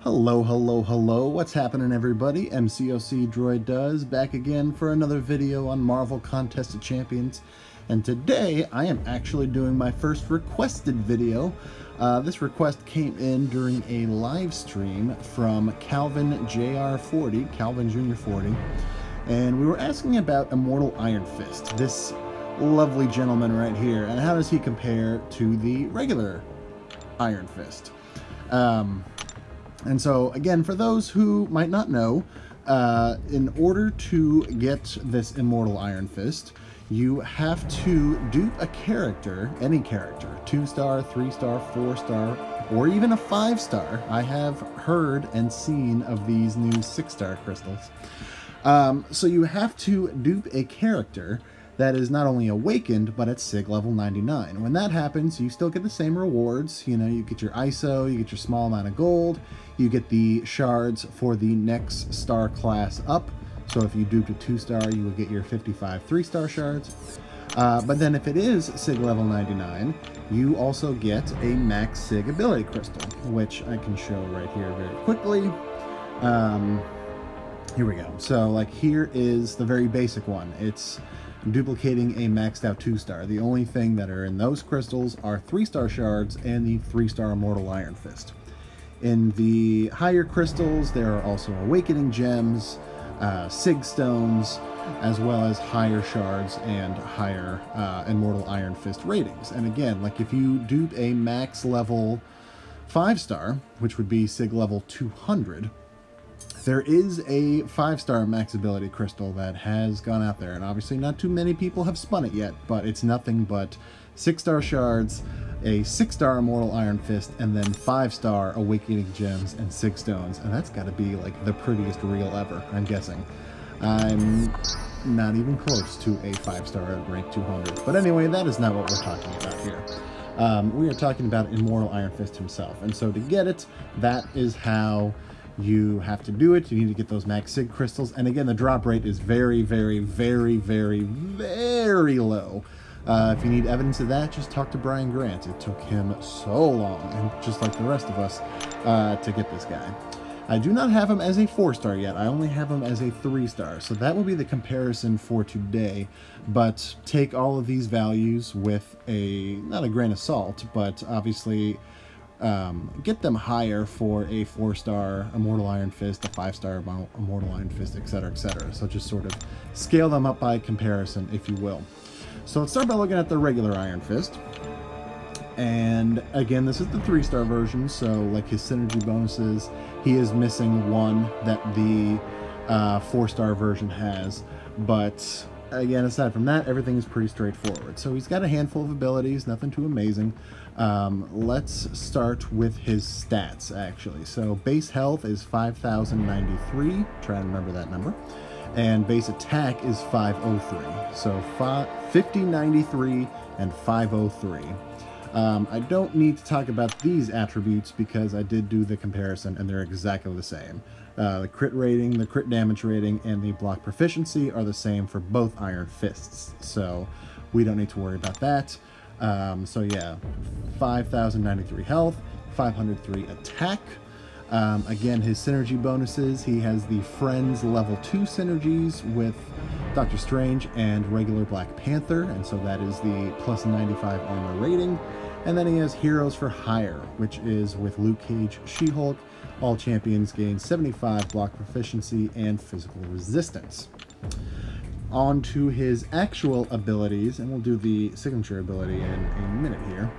Hello, hello, hello. What's happening, everybody? MCOC Droid does back again for another video on Marvel Contest of Champions. And today I am actually doing my first requested video. This request came in during a live stream from Calvinjr40, Calvinjr40, and we were asking about Immortal Iron Fist, this lovely gentleman right here, and how does he compare to the regular Iron Fist? And so, again, for those who might not know, in order to get this Immortal Iron Fist, you have to dupe a character, any character, 2-star, 3-star, 4-star, or even a 5-star. I have heard and seen of these new 6-star crystals. So you have to dupe a character that is not only awakened, but at SIG level 99. When that happens, you still get the same rewards. You know, you get your ISO, you get your small amount of gold, you get the shards for the next star class up. So if you duped a 2-star, you would get your 55 3-star shards. But then if it is SIG level 99, you also get a max SIG ability crystal, which I can show right here very quickly. Here we go. So like here is the very basic one. It's duplicating a maxed out 2-star. The only thing that are in those crystals are 3-star shards and the 3-star Immortal Iron Fist. In the higher crystals, there are also awakening gems, SIG stones, as well as higher shards and higher Immortal Iron Fist ratings. And again, like if you dupe a max level 5-star, which would be SIG level 200, there is a 5-star max ability crystal that has gone out there, and obviously not too many people have spun it yet, but it's nothing but 6-star shards, a 6-star Immortal Iron Fist, and then 5-star awakening gems and 6 stones, and that's got to be like the prettiest reel ever, I'm guessing. I'm not even close to a 5-star at rank 200, but anyway, that is not what we're talking about here. We are talking about Immortal Iron Fist himself, and so to get it, that is how you have to do it. You need to get those max SIG crystals, and again, the drop rate is very, very, very, very, very low. If you need evidence of that, just talk to Brian Grant. It took him so long, and just like the rest of us, to get this guy. I do not have him as a 4-star yet. I only have him as a 3-star, so that will be the comparison for today. But take all of these values with not a grain of salt, but obviously get them higher for a 4-star Immortal Iron Fist, a 5-star Immortal Iron Fist, etc., etc. So just sort of scale them up by comparison, if you will. So let's start by looking at the regular Iron Fist. And again, this is the 3-star version, so like his synergy bonuses, he is missing one that the 4-star version has. But again, aside from that, everything is pretty straightforward. So he's got a handful of abilities, nothing too amazing. Let's start with his stats, actually. So base health is 5,093, try and remember that number. And base attack is 503. So 5093 and 503. I don't need to talk about these attributes because I did do the comparison and they're exactly the same. The crit rating, the crit damage rating, and the block proficiency are the same for both Iron Fists. So we don't need to worry about that. So yeah, 5,093 health, 503 attack. Again, his synergy bonuses, he has the Friends level 2 synergies with Doctor Strange and regular Black Panther, and so that is the plus 95 armor rating. And then he has Heroes for Hire, which is with Luke Cage, She-Hulk. All champions gain 75 block proficiency and physical resistance. On to his actual abilities, and we'll do the signature ability in a minute here.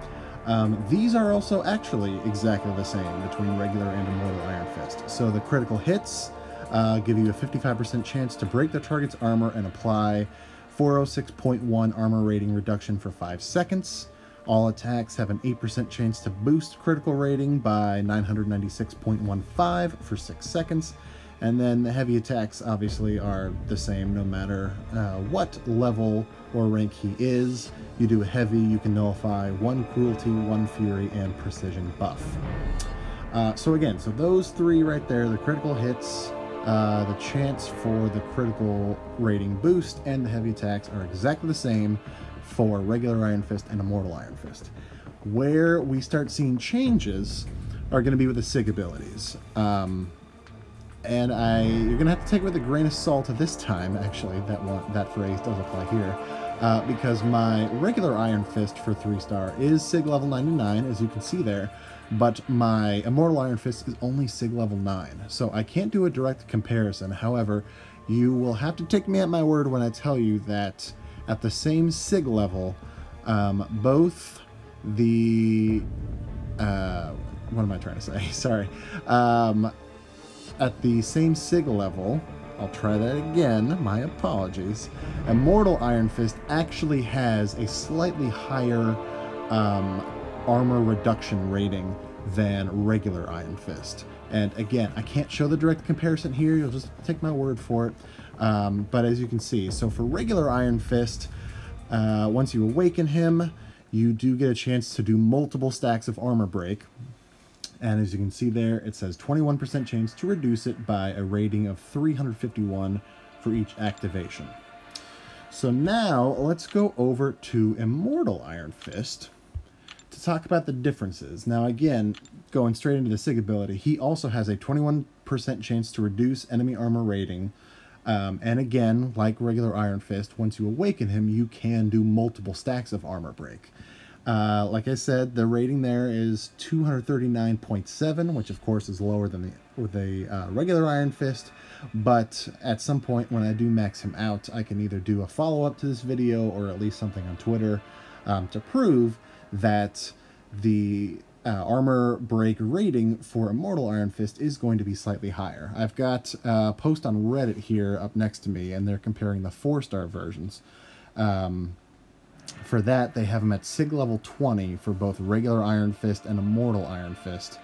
These are also actually exactly the same between regular and Immortal Iron Fist. So the critical hits give you a 55% chance to break the target's armor and apply 406.1 armor rating reduction for 5 seconds. All attacks have an 8% chance to boost critical rating by 996.15 for 6 seconds. And then the heavy attacks obviously are the same no matter what level or rank he is. You do a heavy, you can nullify 1 cruelty, 1 fury, and precision buff. So again, so those 3 right there, the critical hits, the chance for the critical rating boost, and the heavy attacks are exactly the same for regular Iron Fist and Immortal Iron Fist. Where we start seeing changes are going to be with the SIG abilities. And you're going to have to take it with a grain of salt this time, actually. That phrase does apply here. Because my regular Iron Fist for 3-star is SIG level 99, as you can see there, but my Immortal Iron Fist is only SIG level 9, so I can't do a direct comparison. However, you will have to take me at my word when I tell you that at the same SIG level, both the... what am I trying to say? Sorry. At the same SIG level... I'll try that again, my apologies. Immortal Iron Fist actually has a slightly higher armor reduction rating than regular Iron Fist. And again, I can't show the direct comparison here, you'll just take my word for it. But as you can see, so for regular Iron Fist, once you awaken him, you do get a chance to do multiple stacks of armor break. And as you can see there, it says 21% chance to reduce it by a rating of 351 for each activation. So now, let's go over to Immortal Iron Fist to talk about the differences. Now again, going straight into the SIG ability, he also has a 21% chance to reduce enemy armor rating. And again, like regular Iron Fist, once you awaken him, you can do multiple stacks of armor break. Like I said, the rating there is 239.7, which of course is lower than the regular Iron Fist, but at some point when I do max him out, I can either do a follow-up to this video or at least something on Twitter to prove that the armor break rating for Immortal Iron Fist is going to be slightly higher. I've got a post on Reddit here up next to me, and they're comparing the 4-star versions. For that, they have them at SIG level 20 for both regular Iron Fist and Immortal Iron Fist.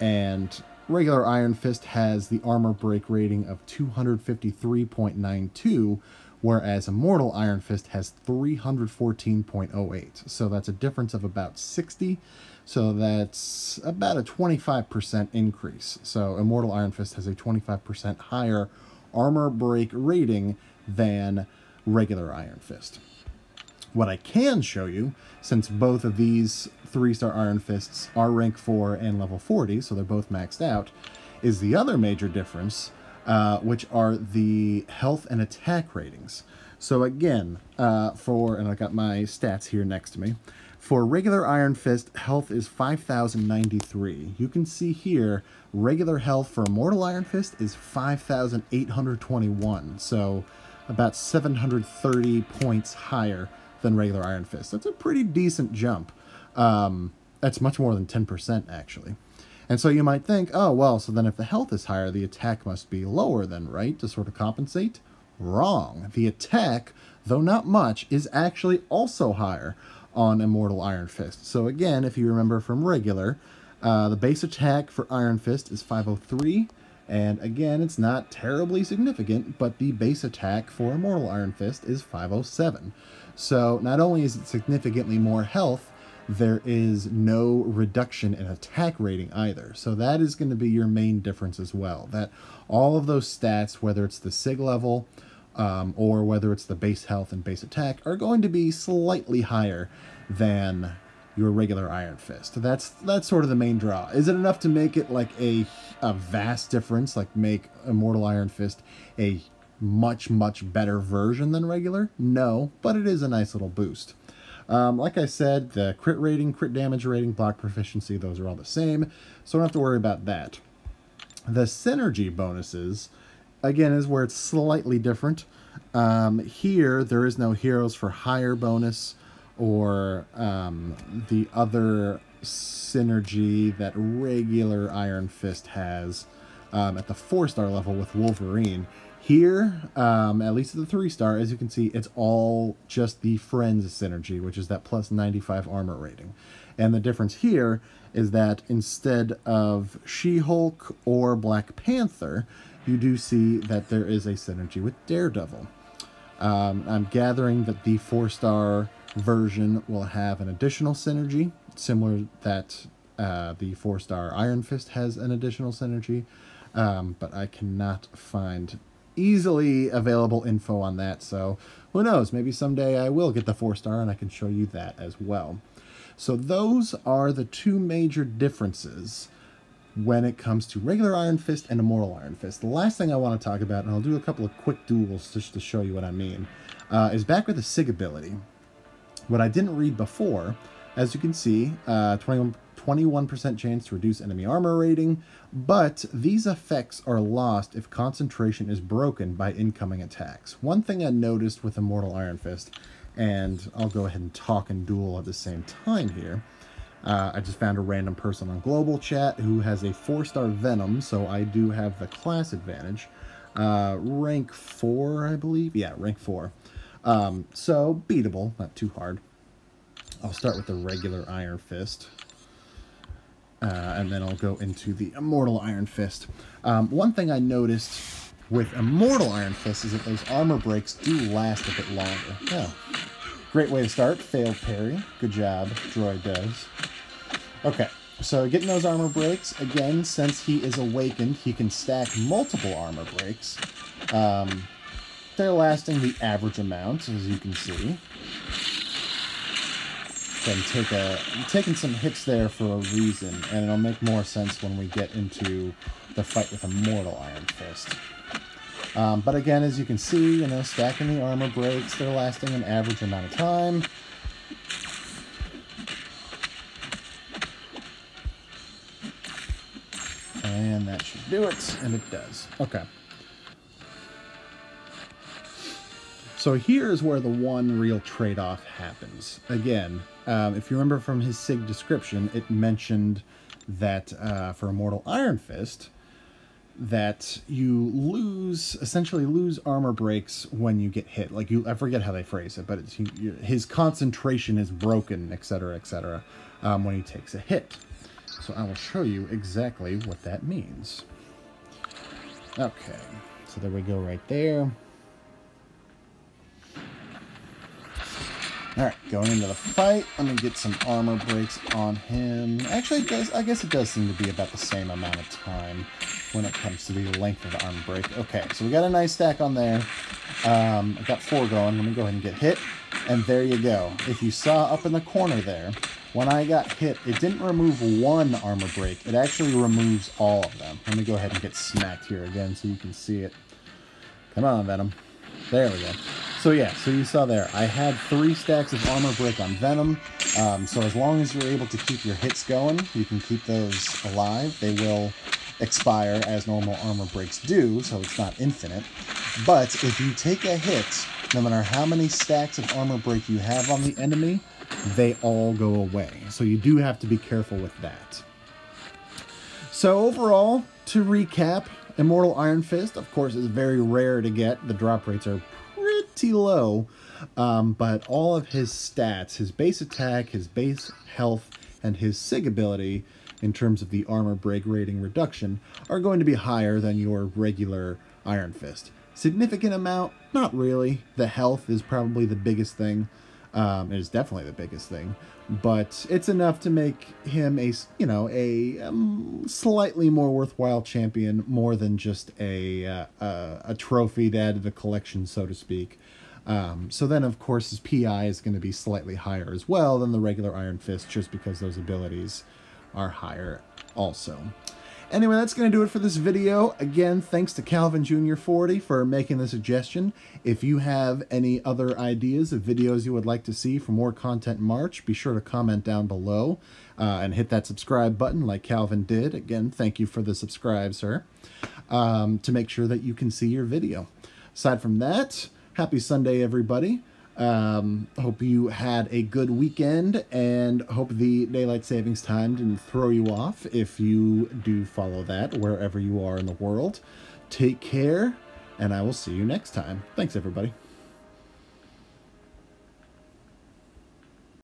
And regular Iron Fist has the armor break rating of 253.92, whereas Immortal Iron Fist has 314.08. So that's a difference of about 60. So that's about a 25% increase. So Immortal Iron Fist has a 25% higher armor break rating than regular Iron Fist. What I can show you, since both of these 3-star Iron Fists are rank 4 and level 40, so they're both maxed out, is the other major difference, which are the health and attack ratings. So again, and I got my stats here next to me, for regular Iron Fist, health is 5,093. You can see here, regular health for Immortal Iron Fist is 5,821, so about 730 points higher than regular Iron Fist. That's a pretty decent jump. That's much more than 10%, actually. And so you might think, oh, well, so then if the health is higher, the attack must be lower then, right, to sort of compensate? Wrong. The attack, though not much, is actually also higher on Immortal Iron Fist. So again, if you remember from regular, the base attack for Iron Fist is 503, and again, it's not terribly significant, but the base attack for Immortal Iron Fist is 507. So not only is it significantly more health, there is no reduction in attack rating either. So that is going to be your main difference as well. That all of those stats, whether it's the SIG level or whether it's the base health and base attack, are going to be slightly higher than your regular Iron Fist. That's sort of the main draw. Is it enough to make it like a vast difference, like make Immortal Iron Fist a much better version than regular? No, but it is a nice little boost. Like I said, the crit rating, crit damage rating, block proficiency, those are all the same, so don't have to worry about that. The synergy bonuses, again, is where it's slightly different. Here, there is no heroes for hire bonus or the other synergy that regular Iron Fist has at the 4-star level with Wolverine. Here, at least at the 3-star, as you can see, it's all just the Friends synergy, which is that plus 95 armor rating. And the difference here is that instead of She-Hulk or Black Panther, you do see that there is a synergy with Daredevil. I'm gathering that the 4-star version will have an additional synergy, similar that the 4-star Iron Fist has an additional synergy, but I cannot find easily available info on that, so who knows, maybe someday I will get the 4-star and I can show you that as well. So those are the two major differences when it comes to regular Iron Fist and Immortal Iron Fist. The last thing I want to talk about, and I'll do a couple of quick duels just to show you what I mean, is back with the SIG ability. What I didn't read before, as you can see, 21% chance to reduce enemy armor rating, but these effects are lost if concentration is broken by incoming attacks. One thing I noticed with Immortal Iron Fist, and I'll go ahead and talk and duel at the same time here, I just found a random person on global chat who has a 4-star Venom, so I do have the class advantage. Rank 4, I believe? Yeah, rank 4. So, beatable, not too hard. I'll start with the regular Iron Fist. And then I'll go into the Immortal Iron Fist. One thing I noticed with Immortal Iron Fist is that those armor breaks do last a bit longer. Oh, great way to start. Failed parry. Good job, Droid does. Okay, so getting those armor breaks, again, since he is awakened, he can stack multiple armor breaks. They're lasting the average amount, as you can see. I'm taking some hits there for a reason, and it'll make more sense when we get into the fight with Immortal Iron Fist. But again, as you can see, stacking the armor breaks, they're lasting an average amount of time. And that should do it, and it does. Okay. So here's where the one real trade-off happens. Again, if you remember from his SIG description, it mentioned that for Immortal Iron Fist, that you essentially lose armor breaks when you get hit. Like, I forget how they phrase it, but his concentration is broken, etc., when he takes a hit. So I will show you exactly what that means. Okay, so there we go right there. Alright, going into the fight, let me get some armor breaks on him. Actually, I guess it does seem to be about the same amount of time when it comes to the length of the armor break. Okay, so we got a nice stack on there. I got 4 going. Let me go ahead and get hit. And there you go. If you saw up in the corner there, when I got hit, it didn't remove 1 armor break. It actually removes all of them. Let me go ahead and get smacked here again so you can see it. Come on, Venom. There we go. So yeah, so you saw there, I had 3 stacks of armor break on Venom, so as long as you're able to keep your hits going, you can keep those alive. They will expire as normal armor breaks do, so it's not infinite. But if you take a hit, no matter how many stacks of armor break you have on the enemy, they all go away. So you do have to be careful with that. So overall, to recap, Immortal Iron Fist, of course, is very rare to get. The drop rates are pretty low, but all of his stats, his base attack, his base health, and his SIG ability, in terms of the armor break rating reduction, are going to be higher than your regular Iron Fist. Significant amount? Not really. The health is probably the biggest thing. It is definitely the biggest thing, but it's enough to make him a slightly more worthwhile champion, more than just a trophy to add to the collection, so to speak. So then, of course, his PI is going to be slightly higher as well than the regular Iron Fist, just because those abilities are higher also. Anyway, that's going to do it for this video. Again, thanks to Calvinjr40 for making the suggestion. If you have any other ideas of videos you would like to see for more content in March, be sure to comment down below and hit that subscribe button like Calvin did. Again, thank you for the subscribe, sir, to make sure that you can see your video. Aside from that, happy Sunday, everybody. Hope you had a good weekend, and hope the daylight savings time didn't throw you off if you do follow that wherever you are in the world. Take care, and I will see you next time. Thanks, everybody.